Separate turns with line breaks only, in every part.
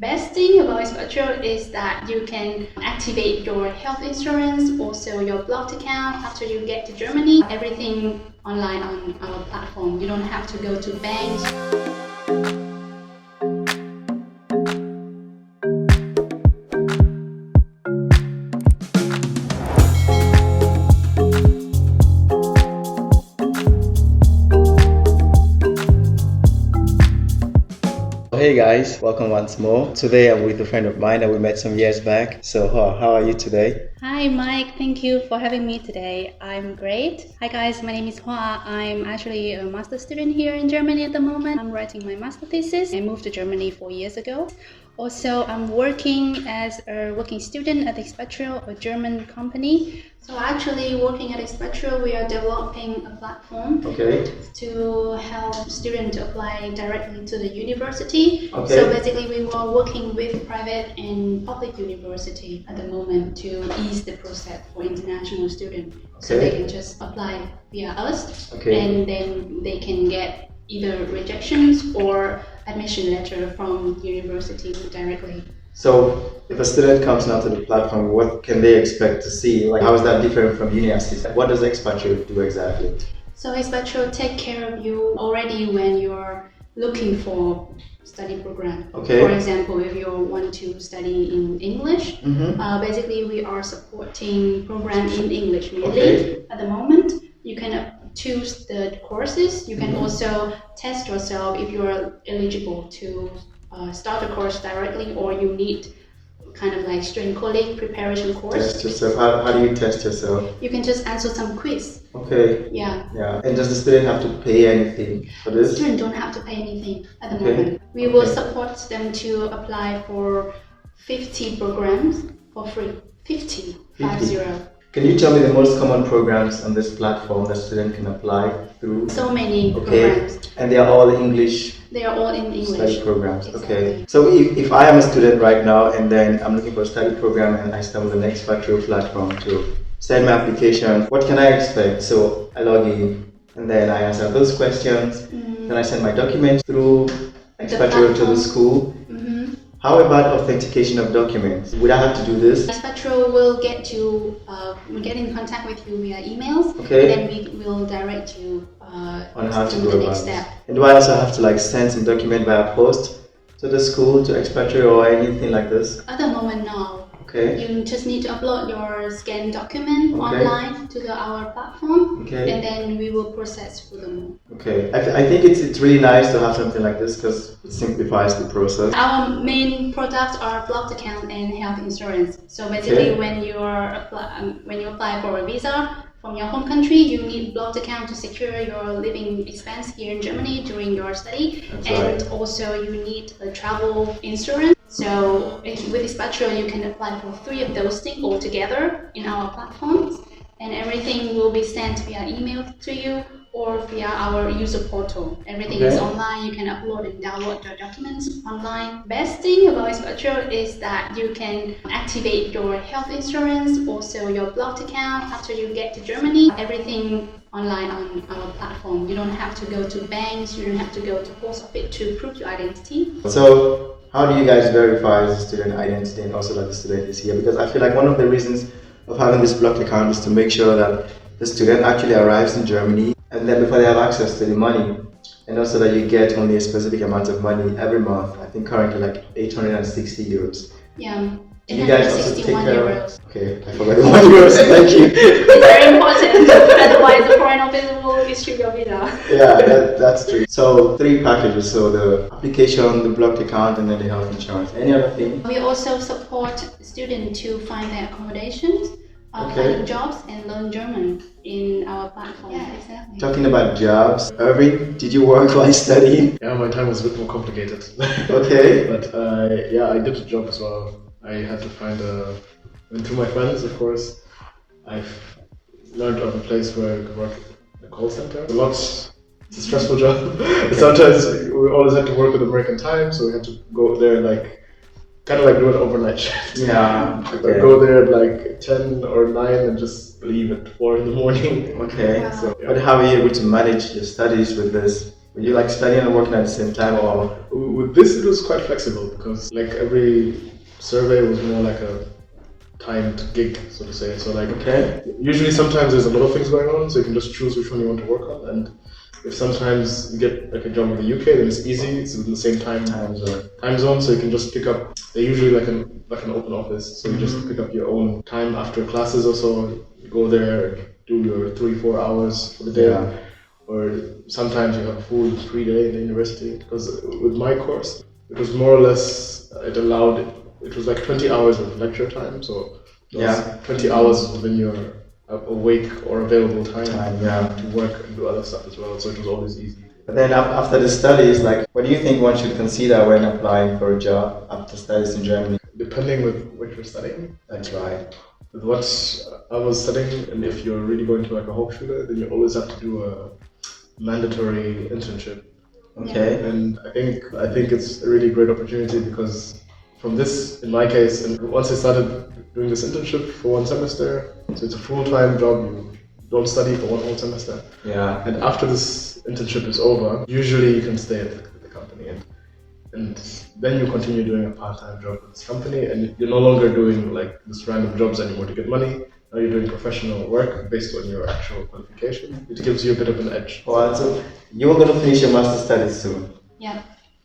Best thing about Expatrio is that you can activate your health insurance, also your blocked account after you get to Germany. Everything online on our platform. You don't have to go to banks.
Hey guys, welcome once more. Today I'm with a friend of mine that we met some years back. So how are you today?
Hi Mike, thank you for having me today. I'm great. Hi guys, my name is Hua. I'm actually a master's student here in Germany at the moment. I'm writing my master thesis. I moved to Germany 4 years ago. Also, I'm working as a working student at Expatrio, a German company. So actually working at Expatrio, we are developing a platform to help students apply directly to the university. So basically we were working with private and public university at the moment to ease the process for international students. So they can just apply via us and then they can get either rejections or admission letter from university directly.
So if a student comes now to the platform, what can they expect to see? Like, how is that different from Uni-Assist? What does Expatrio do exactly?
So Expatrio take care of you already when you're looking for study program. For example, if you want to study in English, basically we are supporting program in English mainly at the moment. You can choose the courses. You can also test yourself if you are eligible to start the course directly, or you need kind of like student colleague preparation course.
Test yourself. How do you test yourself?
You can just answer some quiz.
Yeah. And does the student have to pay anything for this?
Students don't have to pay anything at the moment. We will support them to apply for 50 programs for free. 50.
Can you tell me the most common programs on this platform that students can apply through?
So many programs.
And they are all English?
They are all in English.
Study programs,
exactly.
So if I am a student right now and then I'm looking for a study program and I stumble on the Expatrio platform to send my application, what can I expect? So I log in and then I answer those questions, then I send my documents through Expatrio to the school. How about authentication of documents? Would I have to do this?
Expatrio will get in contact with you via emails, and then we will direct you
on how to
the
go
next
about
step.
And do I also have to send some document via post to the school, to Expatrio, or anything like this?
At the moment, no. You just need to upload your scanned document online to our platform, and then we will process for them.
I think it's really nice to have something like this because it simplifies the process.
Our main products are blocked account and health insurance. So basically, when you apply for a visa from your home country, you need blocked account to secure your living expense here in Germany during your study, also you need a travel insurance. So with Expatrio, you can apply for 3 of those things all together in our platforms, and everything will be sent via email to you or via our user portal. Everything is online. You can upload and download your documents online. Best thing about Expatrio is that you can activate your health insurance, also your blocked account after you get to Germany. Everything online on our platform. You don't have to go to banks. You don't have to go to post office to prove your identity.
So how do you guys verify the student identity and also that the student is here? Because I feel like one of the reasons of having this blocked account is to make sure that the student actually arrives in Germany, and then before they have access to the money, and also that you get only a specific amount of money every month. I think currently like 860 euros.
Yeah.
You guys also take care
euros.
I forgot the 1 euros. Thank you.
It's very important. Otherwise, the foreign office will issue your visa.
Yeah, that's true. So 3 packages. So the application, the blocked account, and then the health insurance. Any other thing?
We also support students to find their accommodations, finding jobs, and learn German in our platform. Yeah, exactly.
Talking about jobs, Irving, did you work while studying?
Yeah, my time was a bit more complicated. But I did a job as well. I had to find went through my friends, of course. I've learned of a place where I could work in a call center. It's a stressful job. Sometimes we always had to work with American time, so we had to go there and kind of do an overnight shift. Go there at 10 or 9 and just leave at 4 in the morning.
So, but how are you able to manage your studies with Were you like studying and working at the same time, or?
With this, it was quite flexible because like every survey was more like a timed gig, so to say. So like, usually sometimes there's a lot of things going on, so you can just choose which one you want to work on. And if sometimes you get like a job in the UK, then it's easy. It's in the same time zone, so you can just pick up. They're usually like an open office, so you just pick up your own time after classes or so. You go there, do your 3-4 hours for the day. Yeah. Or sometimes you have a full 3 day in the university. Because with my course, it was more or less, it was like 20 hours of lecture time. So 20 hours within your awake or available time to work and do other stuff as well. So it was always easy.
But then after the studies, like, what do you think one should consider when applying for a job after studies in Germany?
Depending with what you're studying.
That's right.
With what I was studying, and if you're really going to like a Hochschule, then you always have to do a mandatory internship.
Okay.
And I think it's a really great opportunity because from this, in my case, and once I started doing this internship for 1 semester, so it's a full-time job, you don't study for 1 whole semester.
Yeah.
And after this internship is over, usually you can stay at the company and then you continue doing a part-time job with this company, and you're no longer doing like this random jobs anymore to get money. Now you're doing professional work based on your actual qualification. It gives you a bit of an edge.
Well, so you're going to finish your master's studies soon.
Yeah.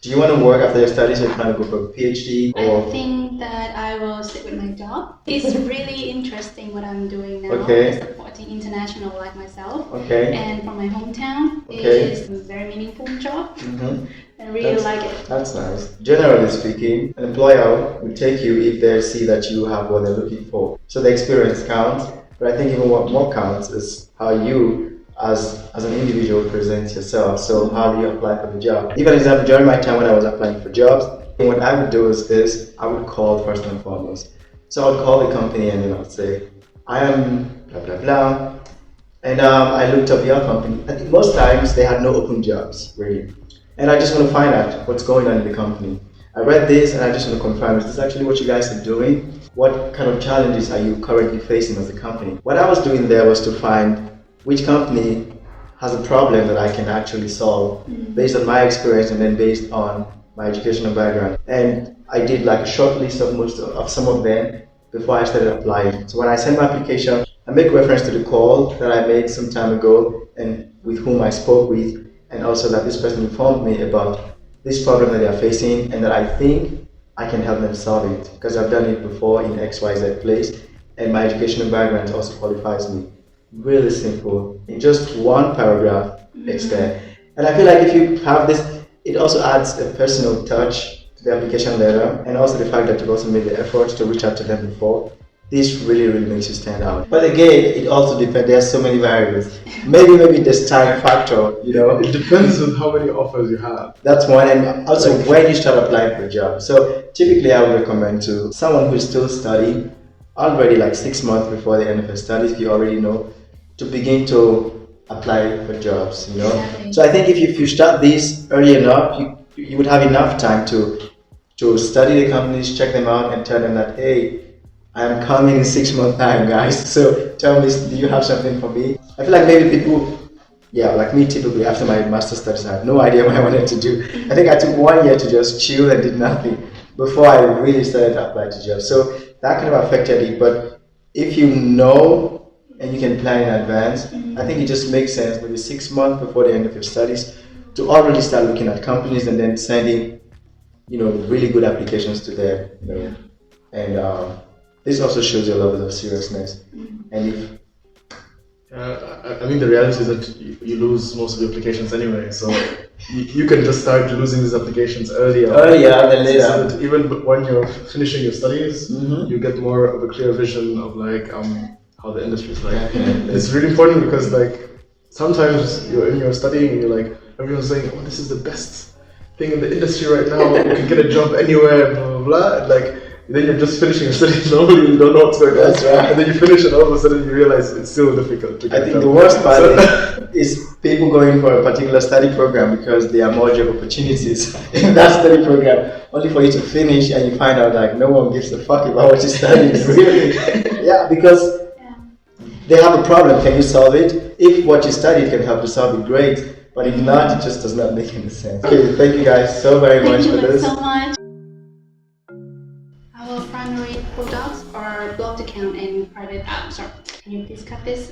Do you want to work after your studies, or trying to go for a PhD? Or?
I think that I will stick with my job. It's really interesting what I'm doing now.
Okay.
Supporting international like myself.
Okay.
And from my hometown,
okay.
It is a very meaningful job.
Mm-hmm.
I really like it.
That's nice. Generally speaking, an employer will take you if they see that you have what they're looking for. So the experience counts, but I think even what more counts is how you as an individual present yourself. So how do you apply for the job? Give an example. During my time when I was applying for jobs, what I would do is this: I would call first and foremost. So I would call the company and then I would say, I am blah blah blah, and I looked up your company. I think most times they had no open jobs really, and I just want to find out what's going on in the company. I read this and I just want to confirm, is this actually what you guys are doing? What kind of challenges are you currently facing as a company? What I was doing there was to find which company has a problem that I can actually solve based on my experience and then based on my educational background. And I did like a short list of some of them before I started applying. So when I send my application, I make reference to the call that I made some time ago and with whom I spoke with, and also that this person informed me about this problem that they are facing and that I think I can help them solve it because I've done it before in XYZ place and my educational background also qualifies me. Really simple. In just one paragraph, it's there. And I feel like if you have this, it also adds a personal touch to the application letter, and also the fact that you've also made the effort to reach out to them before. This really, really makes you stand out. But again, it also depends. There are so many variables. Maybe this time factor, you know.
It depends on how many offers you have.
That's one, and also when you start applying for a job. So typically, I would recommend to someone who's still studying, already like 6 months before the end of her studies, if you already know, to begin to apply for jobs, you know. Exactly. So I think if you start this early enough, you would have enough time to study the companies, check them out, and tell them that, hey, I am coming in 6 months time, guys. So tell me, do you have something for me? I feel like maybe people, like me typically after my master's studies, I had no idea what I wanted to do. I think I took 1 year to just chill and did nothing before I really started to apply to jobs. So that kind of affected it. But if you know and you can plan in advance, I think it just makes sense maybe 6 months before the end of your studies to already start looking at companies and then sending, really good applications to them, and this also shows your level of seriousness. And if
I mean, the reality is that you lose most of the applications anyway, so you can just start losing these applications earlier
than later.
So that even when you're finishing your studies, you get more of a clear vision of like how the industry is like. It's really important because like sometimes you're in your studying and you're like, everyone's saying, oh, this is the best thing in the industry right now, you can get a job anywhere, blah blah blah, and like then you're just finishing your studies normally, you don't know what's going on.
That's right.
And then you finish and all of a sudden you realize it's still difficult to get
I think the worst part is people going for a particular study program because there are more job opportunities in that study program, only for you to finish and you find out like no one gives a fuck about what you studied, really. Yeah, because they have a problem, can you solve it? If what you studied can help you solve it, great. But if not, it just does not make any sense. Okay, thank you guys so very much for this.
Thank you so much. Our primary products are blocked account and private. Sorry, can you please cut this?